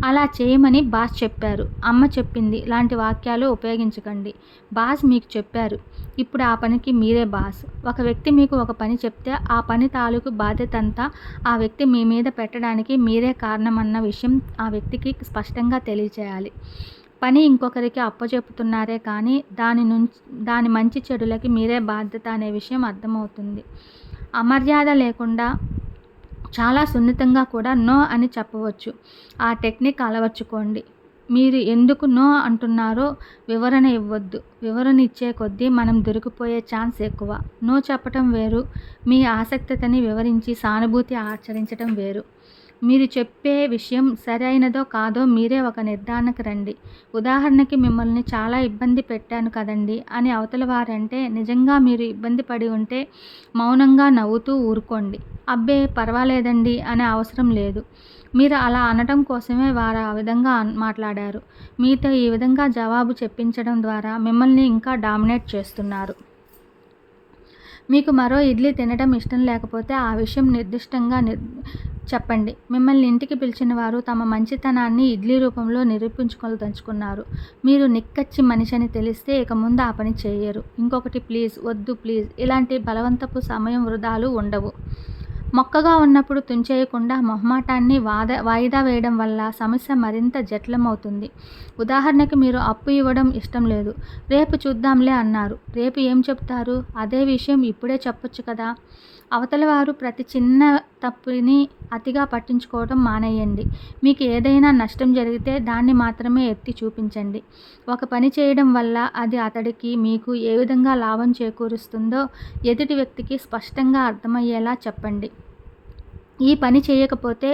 అలా చేయమని బాస్ చెప్పారు, అమ్మ చెప్పింది లాంటి వాక్యాలు ఉపయోగించకండి. బాస్ మీకు చెప్పారు, ఇప్పుడు ఆ పనికి మీరే బాస్. ఒక వ్యక్తి మీకు ఒక పని చెప్తే ఆ పని తాలూకు బాధ్యతంతా ఆ వ్యక్తి మీ మీద పెట్టడానికి మీరే కారణమన్న విషయం ఆ వ్యక్తికి స్పష్టంగా తెలియచేయాలి. పని ఇంకొకరికి అప్పచెపుతున్నారే కానీ దాని మంచి చెడులకి మీరే బాధ్యత అనే విషయం అర్థమవుతుంది. అమర్యాద లేకుండా చాలా సున్నితంగా కూడా నో అని చెప్పవచ్చు. ఆ టెక్నిక్ అలవర్చుకోండి. మీరు ఎందుకు నో అంటున్నారో వివరణ ఇవ్వద్దు. వివరణ ఇచ్చే కొద్దీ మనం దొరికిపోయే ఛాన్స్ ఎక్కువ. నో చెప్పటం వేరు, మీ ఆసక్తిని వివరించి సానుభూతి ఆచరించడం వేరు. మీరు చెప్పే విషయం సరైనదో కాదో మీరే ఒక నిర్ధారణకు రండి. ఉదాహరణకి మిమ్మల్ని చాలా ఇబ్బంది పెట్టాను కదండి అని అవతల వారంటే నిజంగా మీరు ఇబ్బంది పడి ఉంటే మౌనంగా నవ్వుతూ ఊరుకోండి. అబ్బే పర్వాలేదండి అనే అవసరం లేదు. మీరు అలా అనటం కోసమే వారు ఆ విధంగా మాట్లాడారు. మీతో ఈ విధంగా జవాబు చెప్పించడం ద్వారా మిమ్మల్ని ఇంకా డామినేట్ చేస్తున్నారు. మీకు మరో ఇడ్లీ తినడం ఇష్టం లేకపోతే ఆ విషయం నిర్దిష్టంగా చెప్పండి. మిమ్మల్ని ఇంటికి పిలిచిన వారు తమ మంచితనాన్ని ఇడ్లీ రూపంలో నిరూపించుకోదలుచుకున్నారు. మీరు నిక్కచ్చి మనిషి అని తెలిస్తే ఇక ముందు ఆ పని చేయరు. ఇంకొకటి ప్లీజ్, వద్దు ప్లీజ్, ఇలాంటి బలవంతపు సమయం వృధాలు ఉండవు. మొక్కగా ఉన్నప్పుడు తుంచేయకుండా మొహమాటాన్ని వాయిదా వేయడం వల్ల సమస్య మరింత జటిలమవుతుంది. ఉదాహరణకి మీరు అప్పు ఇవ్వడం ఇష్టం లేదు, రేపు చూద్దాంలే అన్నారు. రేపు ఏం చెప్తారు? అదే విషయం ఇప్పుడే చెప్పొచ్చు కదా. అవతల వారు ప్రతి చిన్న తప్పుని అతిగా పట్టించుకోవడం మానేయండి. మీకు ఏదైనా నష్టం జరిగితే దాన్ని మాత్రమే ఎత్తి చూపించండి. ఒక పని చేయడం వల్ల అది అతడికి మీకు ఏ విధంగా లాభం చేకూరుస్తుందో ఎదుటి వ్యక్తికి స్పష్టంగా అర్థమయ్యేలా చెప్పండి. ఈ పని చేయకపోతే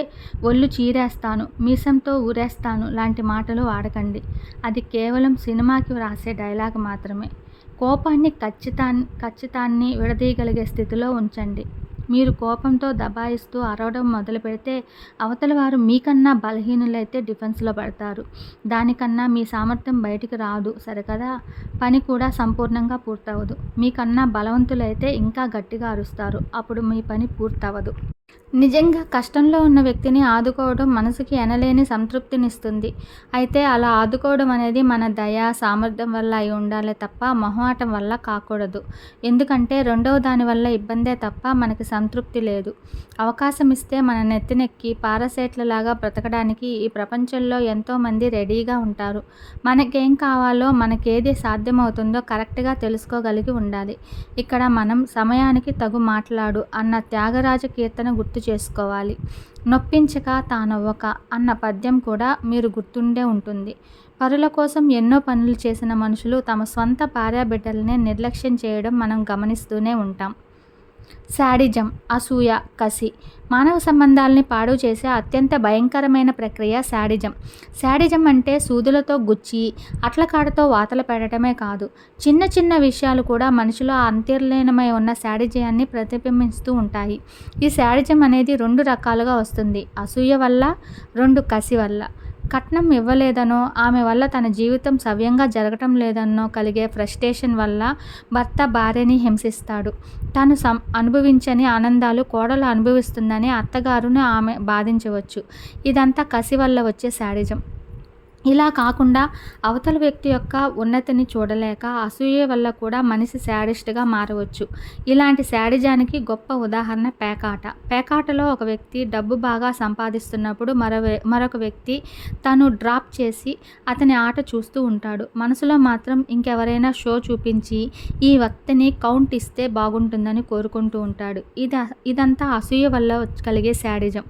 ఒళ్ళు చీరేస్తాను, మీసంతో ఊరేస్తాను లాంటి మాటలు వాడకండి. అది కేవలం సినిమాకి వ్రాసే డైలాగ్ మాత్రమే. కోపాన్ని ఖచ్చితాన్ని విడదీయగలిగే స్థితిలో ఉంచండి. మీరు కోపంతో దబాయిస్తూ అరవడం మొదలు పెడితే అవతల వారు మీకన్నా బలహీనులైతే డిఫెన్స్లో పడతారు. దానికన్నా మీ సామర్థ్యం బయటికి రాదు సరికదా. పని కూడా సంపూర్ణంగా పూర్తవదు. మీకన్నా బలవంతులైతే ఇంకా గట్టిగా అరుస్తారు. అప్పుడు మీ పని పూర్తవదు. నిజంగా కష్టంలో ఉన్న వ్యక్తిని ఆదుకోవడం మనసుకి ఎనలేని సంతృప్తినిస్తుంది. అయితే అలా ఆదుకోవడం అనేది మన దయ, సామర్థ్యం వల్ల అయి ఉండాలే తప్ప మొహమాటం వల్ల కాకూడదు. ఎందుకంటే రెండవ దాని వల్ల ఇబ్బందే తప్ప మనకి సంతృప్తి లేదు. అవకాశం ఇస్తే మన నెత్తినెక్కి పారాసైట్‌లలాగా బ్రతకడానికి ఈ ప్రపంచంలో ఎంతోమంది రెడీగా ఉంటారు. మనకేం కావాలో, మనకేది సాధ్యమవుతుందో కరెక్ట్‌గా తెలుసుకోగలిగి ఉండాలి. ఇక్కడ మనం సమయానికి తగు మాట్లాడు అన్న త్యాగరాజ కీర్తన గుర్తు చేసుకోవాలి. నొప్పించక తానొవ్వక అన్న పద్యం కూడా మీరు గుర్తుండే ఉంటుంది. పరుల కోసం ఎన్నో పనులు చేసిన మనుషులు తమ స్వంత భార్యాబిడ్డలనే నిర్లక్ష్యం చేయడం మనం గమనిస్తూనే ఉంటాం. శాడిజం, అసూయ, కసి మానవ సంబంధాల్ని పాడు చేసే అత్యంత భయంకరమైన ప్రక్రియ శాడిజం. శాడిజం అంటే సూదులతో గుచ్చి, అట్లకాడతో వాతలు పెట్టడమే కాదు, చిన్న చిన్న విషయాలు కూడా మనిషిలో అంతర్లీనమై ఉన్న శాడిజాన్ని ప్రతిబింబిస్తూ ఉంటాయి. ఈ శాడిజం అనేది 2 రకాలుగా వస్తుంది. అసూయ వల్ల, 2 కసి వల్ల. కట్నం ఇవ్వలేదనో, ఆమె వల్ల తన జీవితం సవ్యంగా జరగటం లేదనో కలిగే ఫ్రస్ట్రేషన్ వల్ల భర్త భార్యని హింసిస్తాడు. తాను అనుభవించని ఆనందాలు కోడలు అనుభవిస్తుందని అత్తగారును ఆమె బాధించవచ్చు. ఇదంతా కసి వల్ల వచ్చే శాడిజం. ఇలా కాకుండా అవతల వ్యక్తి యొక్క ఉన్నతిని చూడలేక అసూయ వల్ల కూడా మనిషి శాడిస్ట్‌గా మారవచ్చు. ఇలాంటి శాడిజానికి గొప్ప ఉదాహరణ పేకాట. పేకాటలో ఒక వ్యక్తి డబ్బు బాగా సంపాదిస్తున్నప్పుడు మరొక వ్యక్తి తను డ్రాప్ చేసి అతని ఆట చూస్తూ ఉంటాడు. మనసులో మాత్రం ఇంకెవరైనా షో చూపించి ఈ వ్యక్తిని కౌంట్ ఇస్తే బాగుంటుందని కోరుకుంటూ ఉంటాడు. ఇదంతా అసూయ వల్ల కలిగే శాడిజం.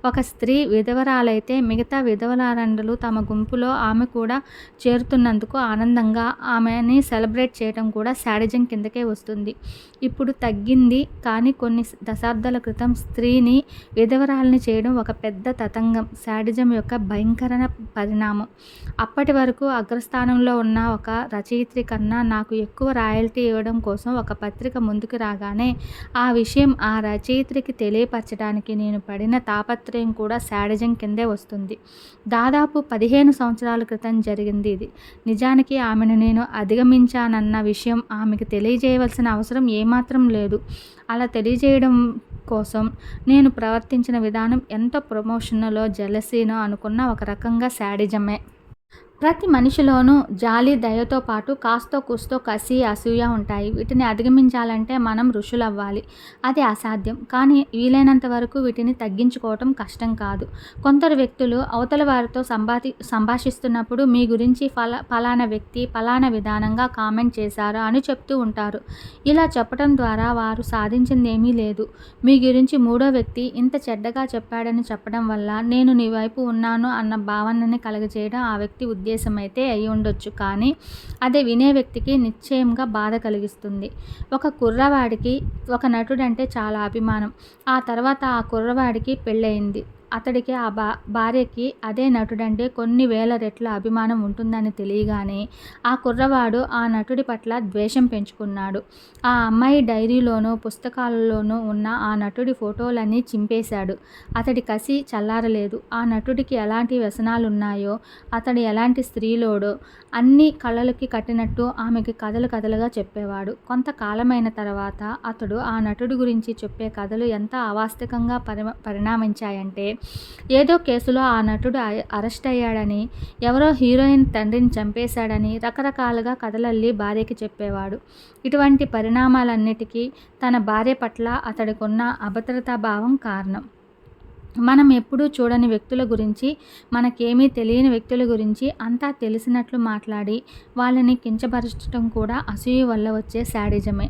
ఒక స్త్రీ విధవరాలైతే మిగతా విధవరాండ్రులు తమ గుంపులో ఆమె కూడా చేరుతున్నందుకు ఆనందంగా ఆమెని సెలబ్రేట్ చేయడం కూడా శాడిజం కిందకే వస్తుంది. ఇప్పుడు తగ్గింది కానీ కొన్ని దశాబ్దాల క్రితం స్త్రీని విధవరాల్ని చేయడం ఒక పెద్ద తతంగం, శాడిజం యొక్క భయంకర పరిణామం. అప్పటి వరకు అగ్రస్థానంలో ఉన్న ఒక రచయిత్రి కన్నా నాకు ఎక్కువ రాయల్టీ ఇవ్వడం కోసం ఒక పత్రిక ముందుకు రాగానే ఆ విషయం ఆ రచయిత్రికి తెలియపరచడానికి నేను పడిన తాపత్రయం కూడా శాడిజం కిందే వస్తుంది. దాదాపు 15 సంవత్సరాల క్రితం జరిగింది ఇది. నిజానికి ఆమెను నేను అధిగమించానన్న విషయం ఆమెకు తెలియజేయవలసిన అవసరం ఏమాత్రం లేదు. అలా తెలియజేయడం కోసం నేను ప్రవర్తించిన విధానం ఎంత ప్రమోషనలో, జెలసీనో అనుకున్న ఒక రకంగా శాడిజమే. ప్రతి మనిషిలోనూ జాలి, దయతో పాటు కాస్తో కూస్తో కసి, అసూయ ఉంటాయి. వీటిని అధిగమించాలంటే మనం ఋషులవ్వాలి. అది అసాధ్యం. కానీ వీలైనంత వరకు వీటిని తగ్గించుకోవటం కష్టం కాదు. కొందరు వ్యక్తులు అవతల వారితో సంభాషిస్తున్నప్పుడు మీ గురించి ఫలానా వ్యక్తి ఫలానా విధానంగా కామెంట్ చేశారు అని చెప్తూ ఉంటారు. ఇలా చెప్పడం ద్వారా వారు సాధించింది ఏమీ లేదు. మీ గురించి మూడో వ్యక్తి ఇంత చెడ్డగా చెప్పాడని చెప్పడం వల్ల నేను నీ వైపు ఉన్నాను అన్న భావనని కలగజేయడం ఆ వ్యక్తి ఉద్దేశమైతే అయి ఉండొచ్చు. కానీ అదే వినే వ్యక్తికి నిశ్చయంగా బాధ కలిగిస్తుంది. ఒక కుర్రవాడికి ఒక నటుడంటే చాలా అభిమానం. ఆ తర్వాత ఆ కుర్రవాడికి పెళ్ళయింది. అతడికి ఆ భార్యకి అదే నటుడంటే కొన్ని వేల రెట్ల అభిమానం ఉంటుందని తెలియగానే ఆ కుర్రవాడు ఆ నటుడి పట్ల ద్వేషం పెంచుకున్నాడు. ఆ అమ్మాయి డైరీలోనూ పుస్తకాలలోనూ ఉన్న ఆ నటుడి ఫోటోలన్నీ చింపేశాడు. అతడి కసి చల్లారలేదు. ఆ నటుడికి ఎలాంటి వ్యసనాలున్నాయో, అతడు ఎలాంటి స్త్రీలోడో అన్నీ కళ్ళకి కట్టినట్టు ఆమెకి కథలు కథలుగా చెప్పేవాడు. కొంతకాలమైన తర్వాత అతడు ఆ నటుడి గురించి చెప్పే కథలు ఎంత అవాస్తవికంగా పరిణమించాయంటే ఏదో కేసులో ఆ నటుడు అరెస్ట్ అయ్యాడని, ఎవరో హీరోయిన్ తండ్రిని చంపేశాడని రకరకాలుగా కథలల్లి భార్యకి చెప్పేవాడు. ఇటువంటి పరిణామాలన్నిటికీ తన భార్య పట్ల అతడికున్న అభద్రతా భావం కారణం. మనం ఎప్పుడూ చూడని వ్యక్తుల గురించి, మనకేమీ తెలియని వ్యక్తుల గురించి అంతా తెలిసినట్లు మాట్లాడి వాళ్ళని కించపరచడం కూడా అసూయ వల్ల వచ్చే శాడిజమే.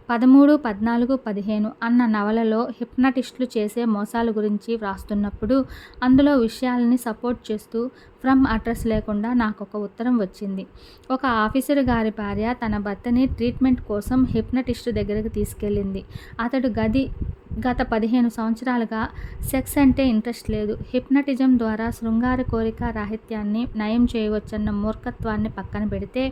13, 14, 15 అన్న నవలలో హిప్నటిస్టులు చేసే మోసాల గురించి వ్రాస్తున్నప్పుడు అందులో విషయాలని సపోర్ట్ చేస్తూ ఫ్రమ్ అడ్రస్ లేకుండా నాకొక ఉత్తరం వచ్చింది. ఒక ఆఫీసర్ గారి భార్య తన భర్తని ట్రీట్మెంట్ కోసం హిప్నటిస్టు దగ్గరికి తీసుకెళ్ళింది. అతడు గత 15 సంవత్సరాలుగా సెక్స్ అంటే ఇంట్రెస్ట్ లేదు. హిప్నటిజం ద్వారా శృంగార కోరిక రాహిత్యాన్ని నయం చేయవచ్చన్న మూర్ఖత్వాన్ని పక్కన పెడితే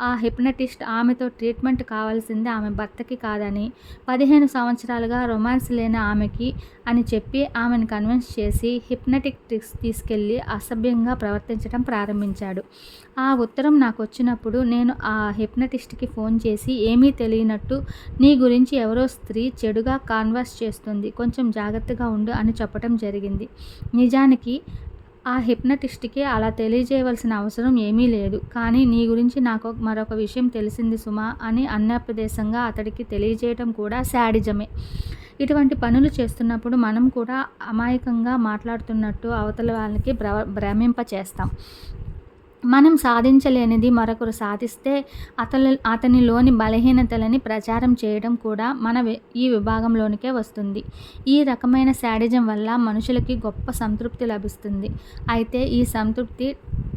ఆ హిప్నటిస్ట్ ఆమెతో ట్రీట్మెంట్ కావాల్సింది ఆమె భర్తకి కాదని, 15 సంవత్సరాలుగా రొమాన్స్ లేని ఆమెకి అని చెప్పి ఆమెను కన్విన్స్ చేసి హిప్నటిక్ ట్రిక్స్ తీసుకెళ్ళి అసభ్యంగా ప్రవర్తించడం ప్రారంభించాడు. ఆ ఉత్తరం నాకు వచ్చినప్పుడు నేను ఆ హిప్నటిస్ట్కి ఫోన్ చేసి ఏమీ తెలియనట్టు నీ గురించి ఎవరో స్త్రీ చెడుగా కాన్వర్స్ చేస్తుంది, కొంచెం జాగ్రత్తగా ఉండు అని చెప్పటం జరిగింది. నిజానికి ఆ హిప్నటిస్ట్‌కి అలా తెలియజేయవలసిన అవసరం ఏమీ లేదు. కానీ నీ గురించి నాకు మరొక విషయం తెలిసింది సుమా అని అన్యాపదేశంగా అతడికి తెలియజేయటం కూడా శాడిజమే. ఇటువంటి పనులు చేస్తున్నప్పుడు మనం కూడా అమాయకంగా మాట్లాడుతున్నట్టు అవతల వాళ్ళకి భ్రమింపచేస్తాం. మనం సాధించలేనిది మరొకరు సాధిస్తే అతనిలోని బలహీనతలని ప్రచారం చేయడం కూడా ఈ విభాగంలోనికే వస్తుంది. ఈ రకమైన శాడిజం వల్ల మనుషులకి గొప్ప సంతృప్తి లభిస్తుంది. అయితే ఈ సంతృప్తి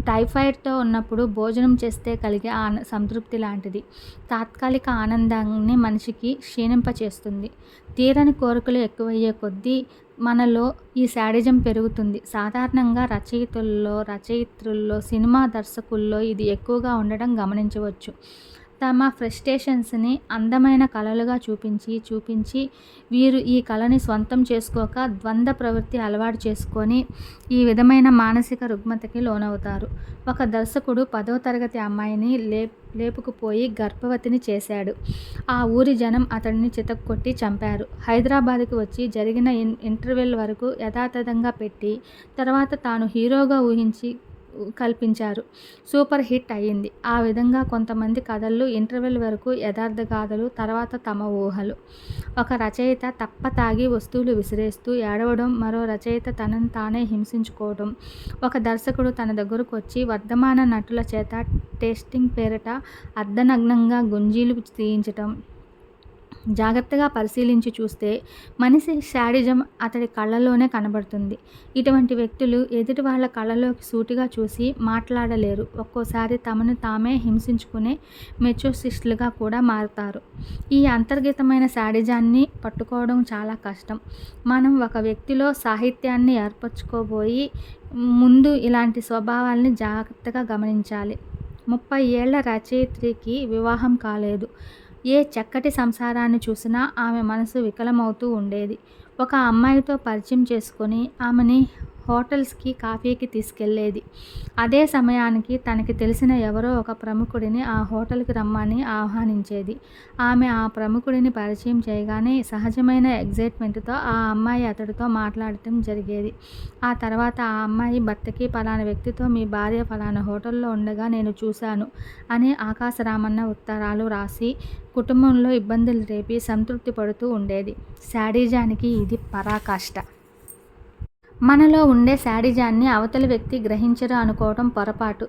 టైఫాయిడ్తో ఉన్నప్పుడు భోజనం చేస్తే కలిగే సంతృప్తి లాంటిది. తాత్కాలిక ఆనందాన్ని మనిషికి క్షీణింపచేస్తుంది. తీరని కోరికలు ఎక్కువయ్యే కొద్దీ మనలో ఈ శాడిజం పెరుగుతుంది. సాధారణంగా రచయిత్రుల్లో, సినిమా దర్శకుల్లో ఇది ఎక్కువగా ఉండడం గమనించవచ్చు. తమ ఫ్రస్ట్రేషన్స్ని అందమైన కళలుగా చూపించి వీరు ఈ కళని స్వంతం చేసుకోక ద్వంద్వ ప్రవృత్తి అలవాటు చేసుకొని ఈ విధమైన మానసిక రుగ్మతకి లోనవుతారు. ఒక దర్శకుడు 10వ తరగతి అమ్మాయిని లేపుకుపోయి గర్భవతిని చేశాడు. ఆ ఊరి జనం అతడిని చితక్కొట్టి చంపారు. హైదరాబాద్కి వచ్చి జరిగిన ఇంటర్వెల్ వరకు యథాతథంగా పెట్టి తర్వాత తాను హీరోగా ఊహించి కల్పించారు. సూపర్ హిట్ అయ్యింది. ఆ విధంగా కొంతమంది కథలు ఇంటర్వెల్ వరకు యథార్థ గాథలు, తర్వాత తమ ఊహలు. ఒక రచయిత తప్పతాగి వస్తువులు విసిరేస్తూ ఏడవడం, మరో రచయిత తనను తానే హింసించుకోవడం, ఒక దర్శకుడు తన దగ్గరకు వచ్చి వర్ధమాన నటుల చేత టేస్టింగ్ పేరిట అర్ధనగ్నంగా గుంజీలు తీయించటం. జాగ్రత్తగా పరిశీలించి చూస్తే మనిషి శాడిజం అతడి కళ్ళలోనే కనబడుతుంది. ఇటువంటి వ్యక్తులు ఎదుటి వాళ్ళ కళ్ళలోకి సూటిగా చూసి మాట్లాడలేరు. ఒక్కోసారి తమను తామే హింసించుకునే మెచోసిస్టులుగా కూడా మారుతారు. ఈ అంతర్గతమైన శాడిజాన్ని పట్టుకోవడం చాలా కష్టం. మనం ఒక వ్యక్తిలో సాహిత్యాన్ని ఏర్పరచుకోబోయి ముందు ఇలాంటి స్వభావాల్ని జాగ్రత్తగా గమనించాలి. 30 ఏళ్ల రచయిత్రికి వివాహం కాలేదు. ఏ చక్కటి సంసారాన్ని చూసినా ఆమె మనసు వికలమవుతూ ఉండేది. ఒక అమ్మాయితో పరిచయం చేసుకొని ఆమెని హోటల్స్కి కాఫీకి తీసుకెళ్లేది. అదే సమయానికి తనకి తెలిసిన ఎవరో ఒక ప్రముఖుడిని ఆ హోటల్కి రమ్మని ఆహ్వానించేది. ఆమె ఆ ప్రముఖుడిని పరిచయం చేయగానే సహజమైన ఎగ్జైట్మెంట్తో ఆ అమ్మాయి అతడితో మాట్లాడటం జరిగేది. ఆ తర్వాత ఆ అమ్మాయి భర్తకి పలానా వ్యక్తితో మీ భార్య పలానా హోటల్లో ఉండగా నేను చూశాను అని ఆకాశరామన్న ఉత్తరాలు రాసి కుటుంబంలో ఇబ్బందులు రేపి సంతృప్తి పడుతూ ఉండేది. శాడిజానికి ఇది పరాకాష్ట. మనలో ఉండే శాడిజాన్ని అవతలి వ్యక్తి గ్రహించరు అనుకోవటం పొరపాటు.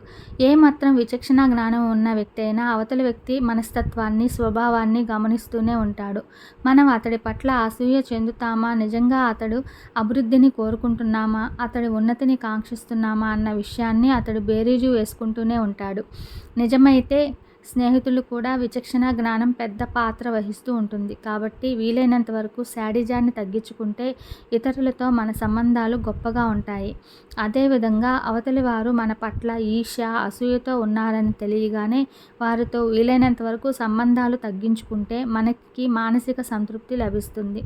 ఏమాత్రం విచక్షణా జ్ఞానం ఉన్న వ్యక్తి అయినా అవతలి వ్యక్తి మనస్తత్వాన్ని, స్వభావాన్ని గమనిస్తూనే ఉంటాడు. మనం అతడి పట్ల అసూయ చెందుతామా, నిజంగా అతడు అభివృద్ధిని కోరుకుంటున్నామా, అతడి ఉన్నతిని కాంక్షిస్తున్నామా అన్న విషయాన్ని అతడు బేరీజు వేసుకుంటూనే ఉంటాడు. నిజమైతే స్నేహితులు కూడా విచక్షణ జ్ఞానం పెద్ద పాత్ర వహిస్తూ ఉంటుంది. కాబట్టి వీలైనంత వరకు శాడిజాన్ని తగ్గించుకుంటే ఇతరులతో మన సంబంధాలు గొప్పగా ఉంటాయి. అదేవిధంగా అవతలి వారు మన పట్ల ఈర్ష్య, అసూయతో ఉన్నారని తెలియగానే వారితో వీలైనంత వరకు సంబంధాలు తగ్గించుకుంటే మనకి మానసిక సంతృప్తి లభిస్తుంది.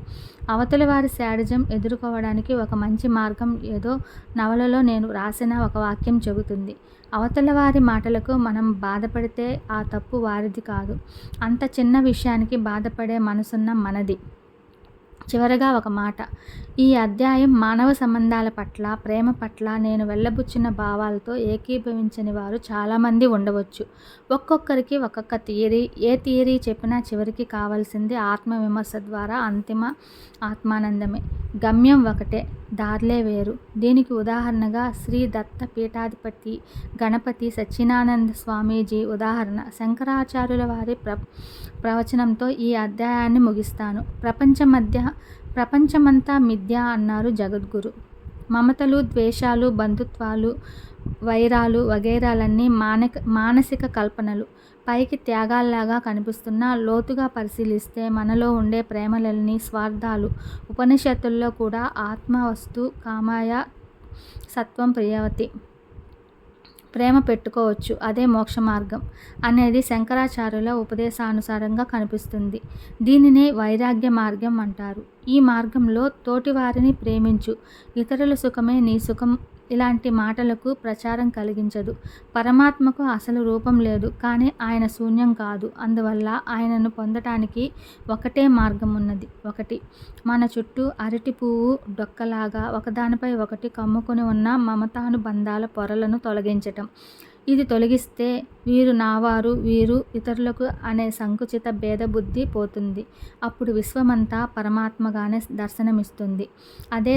అవతలి వారి శాడిజం ఎదుర్కోవడానికి ఒక మంచి మార్గం ఏదో నవలలో నేను రాసిన ఒక వాక్యం చెబుతుంది. అవతల వారి మాటలకు మనం బాధపడితే ఆ తప్పు వారిది కాదు. అంత చిన్న విషయానికి బాధపడే మనసున్న మనది. చివరగా ఒక మాట. ఈ అధ్యాయం మానవ సంబంధాల పట్ల, ప్రేమ పట్ల నేను వెళ్ళబుచ్చిన భావాలతో ఏకీభవించని వారు చాలామంది ఉండవచ్చు. ఒక్కొక్కరికి ఒక్కొక్క థియరీ. ఏ థియరీ చెప్పినా చివరికి కావాల్సింది ఆత్మవిమర్శ ద్వారా అంతిమ ఆత్మానందమే. గమ్యం ఒకటే, దార్లే వేరు. దీనికి ఉదాహరణగా శ్రీ దత్త పీఠాధిపతి గణపతి సచ్చిదానంద స్వామీజీ ఉదాహరణ. శంకరాచార్యుల వారి ప్రవచనంతో ఈ అధ్యాయాన్ని ముగిస్తాను. ప్రపంచమంతా మిథ్య అన్నారు జగద్గురు. మమతలు, ద్వేషాలు, బంధుత్వాలు, వైరాలు వగైరాలన్నీ మానసిక కల్పనలు. పైకి త్యాగాల్లాగా కనిపిస్తున్నా లోతుగా పరిశీలిస్తే మనలో ఉండే ప్రేమలని, స్వార్థాలు. ఉపనిషత్తుల్లో కూడా ఆత్మవస్తు కామాయ సత్వం ప్రియవతి. ప్రేమ పెట్టుకోవచ్చు, అదే మోక్ష మార్గం అనేది శంకరాచార్యుల ఉపదేశానుసారంగా కనిపిస్తుంది. దీనినే వైరాగ్య మార్గం అంటారు. ఈ మార్గంలో తోటివారిని ప్రేమించు, ఇతరుల సుఖమే నీ సుఖం ఇలాంటి మాటలకు ప్రచారం కలిగించదు. పరమాత్మకు అసలు రూపం లేదు, కానీ ఆయన శూన్యం కాదు. అందువల్ల ఆయనను పొందటానికి ఒకటే మార్గం ఉన్నది. ఒకటి, మన చుట్టూ అరటి పువ్వు డొక్కలాగా ఒకదానిపై ఒకటి కమ్ముకొని ఉన్న మమతానుబంధాల పొరలను తొలగించటం. ఇది తొలగిస్తే వీరు నావారు, వీరు ఇతరులకు అనే సంకుచిత భేదబుద్ధి పోతుంది. అప్పుడు విశ్వమంతా పరమాత్మగానే దర్శనమిస్తుంది. అదే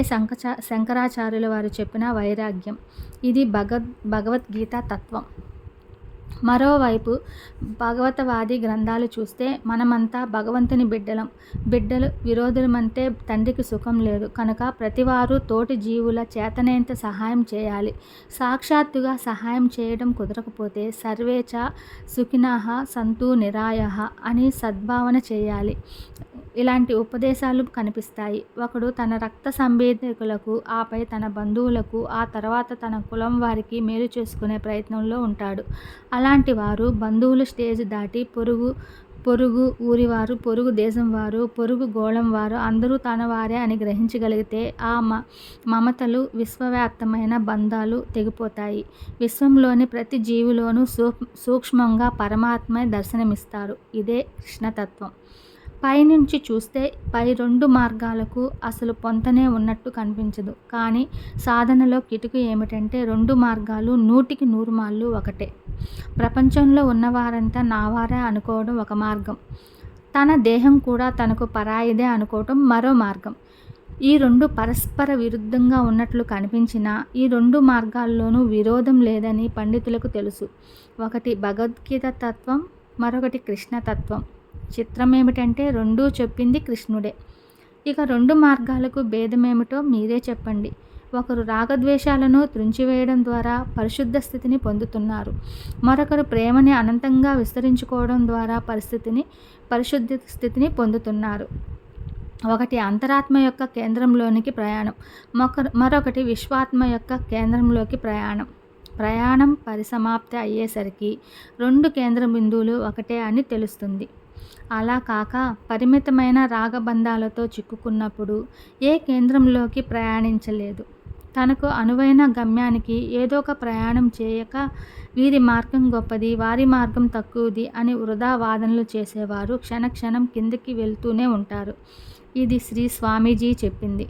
శంకరాచార్యుల వారు చెప్పిన వైరాగ్యం. ఇది భగవద్గీత తత్వం. మరోవైపు భగవతవాది గ్రంథాలు చూస్తే మనమంతా భగవంతుని బిడ్డలు విరోధులమంటే తండ్రికి సుఖం లేదు కనుక ప్రతివారు తోటి జీవుల చేతనేంత సహాయం చేయాలి. సాక్షాత్తుగా సహాయం చేయడం కుదరకపోతే సర్వేచ సుఖినః సంతు నిరాయః అని సద్భావన చేయాలి. ఇలాంటి ఉపదేశాలు కనిపిస్తాయి. ఒకడు తన రక్త సంబంధికులకు, ఆపై తన బంధువులకు, ఆ తర్వాత తన కులం వారికి మేలు చేసుకునే ప్రయత్నంలో ఉంటాడు. అలాంటి వారు బంధువులు స్టేజ్ దాటి పొరుగు ఊరివారు, పొరుగు దేశం వారు, పొరుగు గోళం వారు అందరూ తన వారే అని గ్రహించగలిగితే ఆ మమతలు, విశ్వవ్యాప్తమైన బంధాలు తెగిపోతాయి. విశ్వంలోని ప్రతి జీవిలోనూ సూక్ష్మంగా పరమాత్మే దర్శనమిస్తారు. ఇదే కృష్ణతత్వం. పైనుంచి చూస్తే పై రెండు మార్గాలకు అసలు పొంతనే ఉన్నట్టు కనిపించదు. కానీ సాధనలో కిటుకు ఏమిటంటే రెండు మార్గాలు 100కి 100 మార్లు ఒకటే. ప్రపంచంలో ఉన్నవారంతా నావారే అనుకోవడం ఒక మార్గం. తన దేహం కూడా తనకు పరాయిదే అనుకోవటం మరో మార్గం. ఈ రెండు పరస్పర విరుద్ధంగా ఉన్నట్లు కనిపించినా ఈ రెండు మార్గాల్లోనూ విరోధం లేదని పండితులకు తెలుసు. ఒకటి భగవద్గీత తత్వం, మరొకటి కృష్ణతత్వం. చిత్రం ఏమిటంటే రెండూ చెప్పింది కృష్ణుడే. ఇక రెండు మార్గాలకు భేదమేమిటో మీరే చెప్పండి. ఒకరు రాగద్వేషాలను త్రుంచివేయడం ద్వారా పరిశుద్ధ స్థితిని పొందుతున్నారు. మరొకరు ప్రేమని అనంతంగా విస్తరించుకోవడం ద్వారా పరిశుద్ధ స్థితిని పొందుతున్నారు. ఒకటి అంతరాత్మ యొక్క కేంద్రంలోనికి ప్రయాణం, మరొకటి విశ్వాత్మ యొక్క కేంద్రంలోకి ప్రయాణం పరిసమాప్తి అయ్యేసరికి రెండు కేంద్ర బిందువులు ఒకటే అని తెలుస్తుంది. అలా కాక పరిమితమైన రాగబంధాలతో చిక్కుకున్నప్పుడు ఏ కేంద్రంలోకి ప్రయాణించలేదు. తనకు అనువైన గమ్యానికి ఏదో ఒక ప్రయాణం చేయక వీరి మార్గం గొప్పది, వారి మార్గం తక్కువది అని వృధా వాదనలు చేసేవారు క్షణక్షణం కిందకి వెళ్తూనే ఉంటారు. ఇది శ్రీ స్వామీజీ చెప్పింది.